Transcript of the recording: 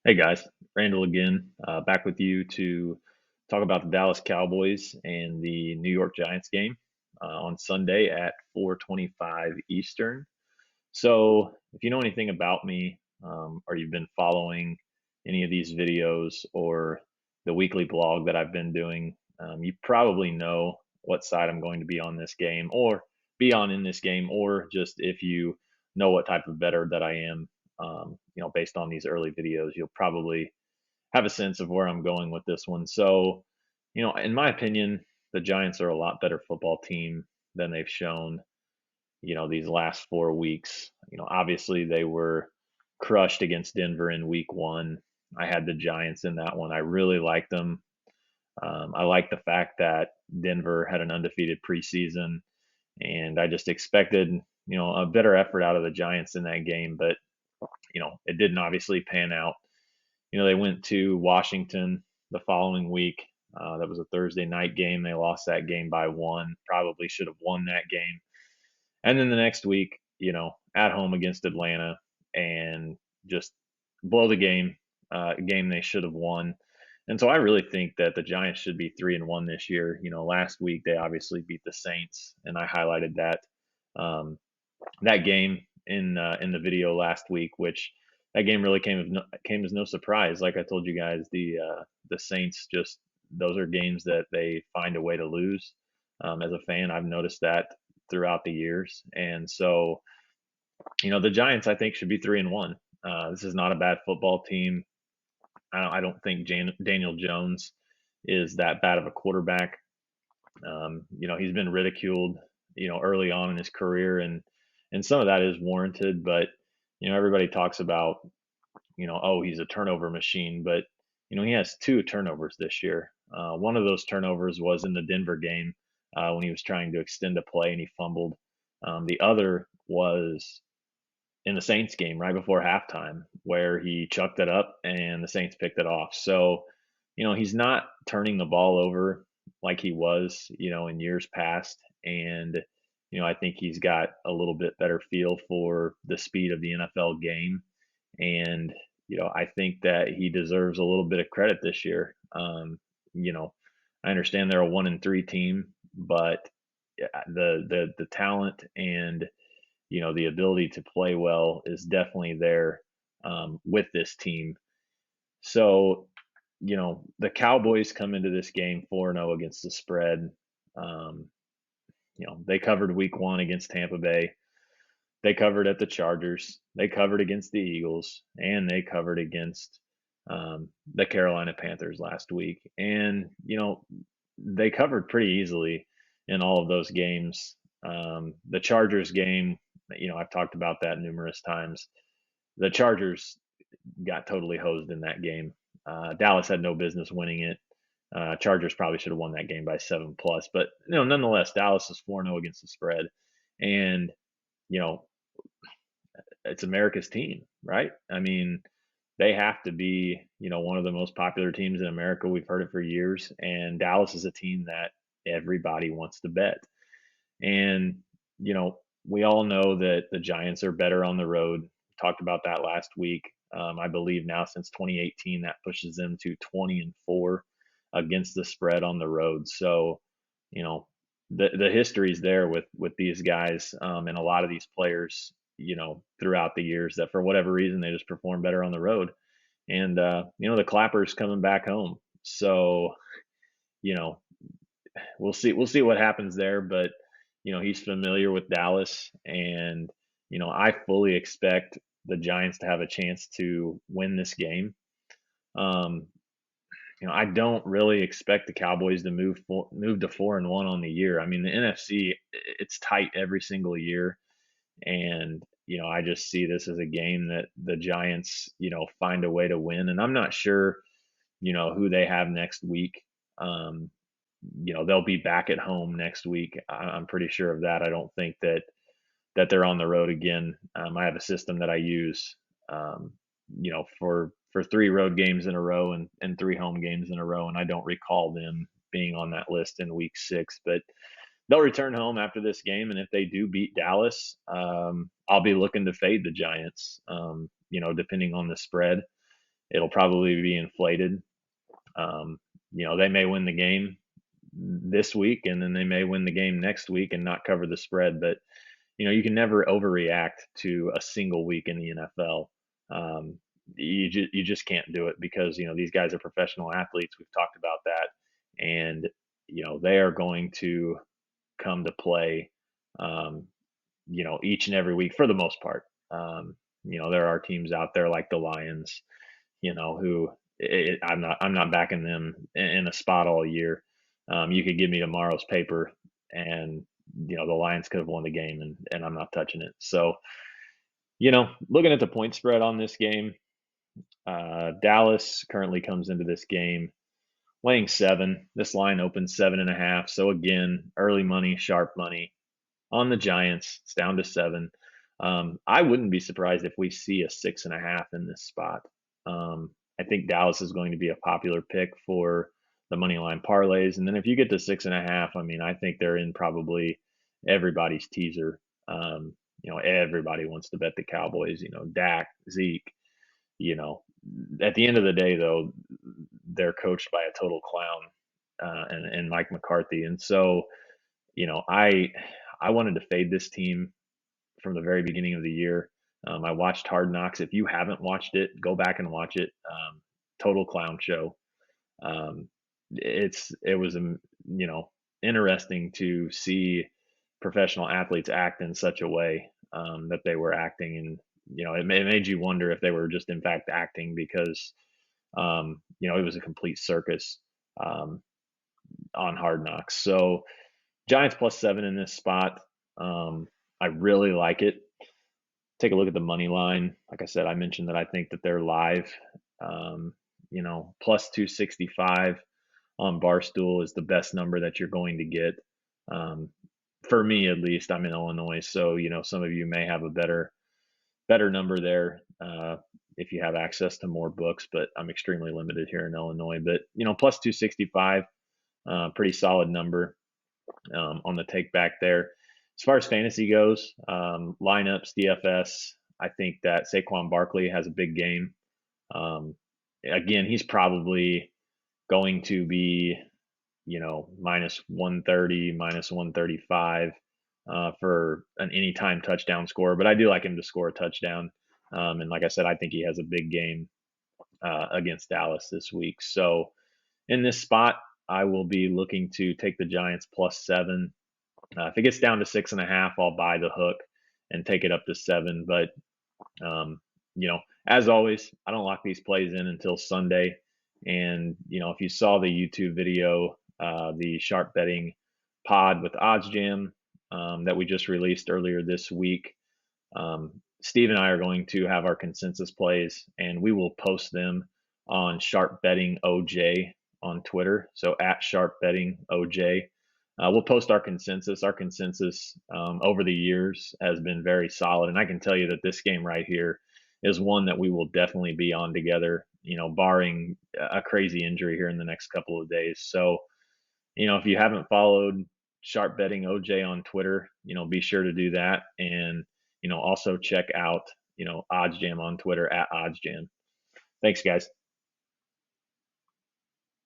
Hey guys, Randall again, back with you to talk about the Dallas Cowboys and the New York Giants game on Sunday at 4:25 Eastern. So, if you know anything about me, or you've been following any of these videos or the weekly blog that I've been doing, you probably know what side I'm going to be on this game, or be on in this game, or just if you know what type of bettor that I am, based on these early videos, you'll probably have a sense of where I'm going with this one. So, in my opinion, the Giants are a lot better football team than they've shown these last 4 weeks. Obviously they were crushed against Denver in week one. I had the Giants in that one. I really liked them. I like the fact that Denver had an undefeated preseason, and I just expected, a better effort out of the Giants in that game, but, it didn't obviously pan out. They went to Washington the following week. That was a Thursday night game. They lost that game by one. Probably should have won that game. And then the next week, at home against Atlanta, and just blow the game, a game they should have won. And so I really think that the Giants should be 3-1 this year. Last week they obviously beat the Saints, and I highlighted that game in the video last week, which that game really came as no surprise. Like I told you guys, the Saints, just those are games that they find a way to lose. As a fan, I've noticed that throughout the years, and so the Giants I think should be 3-1. This is not a bad football team. I don't think Daniel Jones is that bad of a quarterback. He's been ridiculed, early on in his career, and some of that is warranted. But everybody talks about, oh, he's a turnover machine, but he has two turnovers this year. One of those turnovers was in the Denver game when he was trying to extend a play and he fumbled. The other was in the Saints game right before halftime where he chucked it up and the Saints picked it off. So, he's not turning the ball over like he was, in years past. And, I think he's got a little bit better feel for the speed of the NFL game. And, I think that he deserves a little bit of credit this year. You know, I understand they're a 1-3 team, but the talent and the ability to play well is definitely there with this team. So, the Cowboys come into this game 4-0 against the spread. Um, they covered week one against Tampa Bay. They covered at the Chargers. They covered against the Eagles, and they covered against the Carolina Panthers last week. And they covered pretty easily in all of those games. The Chargers game, I've talked about that numerous times. The Chargers got totally hosed in that game. Dallas had no business winning it. Chargers probably should have won that game by 7+, but nonetheless, Dallas is 4-0 against the spread, and you know it's America's team, right? I mean, they have to be, one of the most popular teams in America. We've heard it for years, and Dallas is a team that everybody wants to bet. And, we all know that the Giants are better on the road. Talked about that last week. I believe now since 2018, that pushes them to 20-4 against the spread on the road. So, you know, the history's there with these guys and a lot of these players, throughout the years that for whatever reason they just perform better on the road. And the Clapper's coming back home. So, you know, we'll see what happens there, but he's familiar with Dallas, and I fully expect the Giants to have a chance to win this game. Um, I don't really expect the Cowboys to move to 4-1 on the year. I mean, the NFC, it's tight every single year, and I just see this as a game that the Giants find a way to win. And I'm not sure who they have next week. Um, they'll be back at home next week. I'm pretty sure of that. I don't think that they're on the road again. I have a system that I use, for three road games in a row and three home games in a row, and I don't recall them being on that list in week six. But they'll return home after this game, and if they do beat Dallas, I'll be looking to fade the Giants. Depending on the spread. It'll probably be inflated. They may win the game this week, and then they may win the game next week and not cover the spread. But you can never overreact to a single week in the NFL. You just can't do it because these guys are professional athletes. We've talked about that, and they are going to come to play. Um, each and every week for the most part. There are teams out there like the Lions, who I'm not backing them in a spot all year. You could give me tomorrow's paper, and the Lions could have won the game, and I'm not touching it. So looking at the point spread on this game, Dallas currently comes into this game laying 7. This line opens 7.5. So again, early money, sharp money on the Giants. It's down to 7. I wouldn't be surprised if we see a 6.5 in this spot. I think Dallas is going to be a popular pick for the money line parlays, and then if you get to 6.5, I mean, I think they're in probably everybody's teaser. Everybody wants to bet the Cowboys. Dak, Zeke. You know, at the end of the day, though, they're coached by a total clown, and Mike McCarthy, and so I wanted to fade this team from the very beginning of the year. I watched Hard Knocks. If you haven't watched it, go back and watch it. Total clown show. Um, it was interesting to see professional athletes act in such a way that they were acting, and it made you wonder if they were just in fact acting because it was a complete circus um, on Hard Knocks. So Giants +7 in this spot. I really like it. Take a look at the money line. Like I said, I mentioned that I think that they're live. Plus 265 on Barstool is the best number that you're going to get. Um, for me, at least, I'm in Illinois, so some of you may have a better number there if you have access to more books. But I'm extremely limited here in Illinois. But plus 265, pretty solid number on the take back there. As far as fantasy goes, lineups, DFS, I think that Saquon Barkley has a big game. Again, he's probably going to be, minus 130, minus 135 for an anytime touchdown score. But I do like him to score a touchdown. And like I said, I think he has a big game against Dallas this week. So in this spot, I will be looking to take the Giants +7. If it gets down to 6.5, I'll buy the hook and take it up to 7. But as always, I don't lock these plays in until Sunday. And if you saw the YouTube video, the sharp betting pod with Odds Jam that we just released earlier this week, Steve and I are going to have our consensus plays, and we will post them on Sharp Betting OJ on Twitter. So at Sharp Betting OJ. We'll post our consensus. Our consensus over the years has been very solid, and I can tell you that this game right here is one that we will definitely be on together, barring a crazy injury here in the next couple of days. So, if you haven't followed Sharp Betting OJ on Twitter, be sure to do that. And, also check out, Odds Jam on Twitter at Odds Jam. Thanks, guys.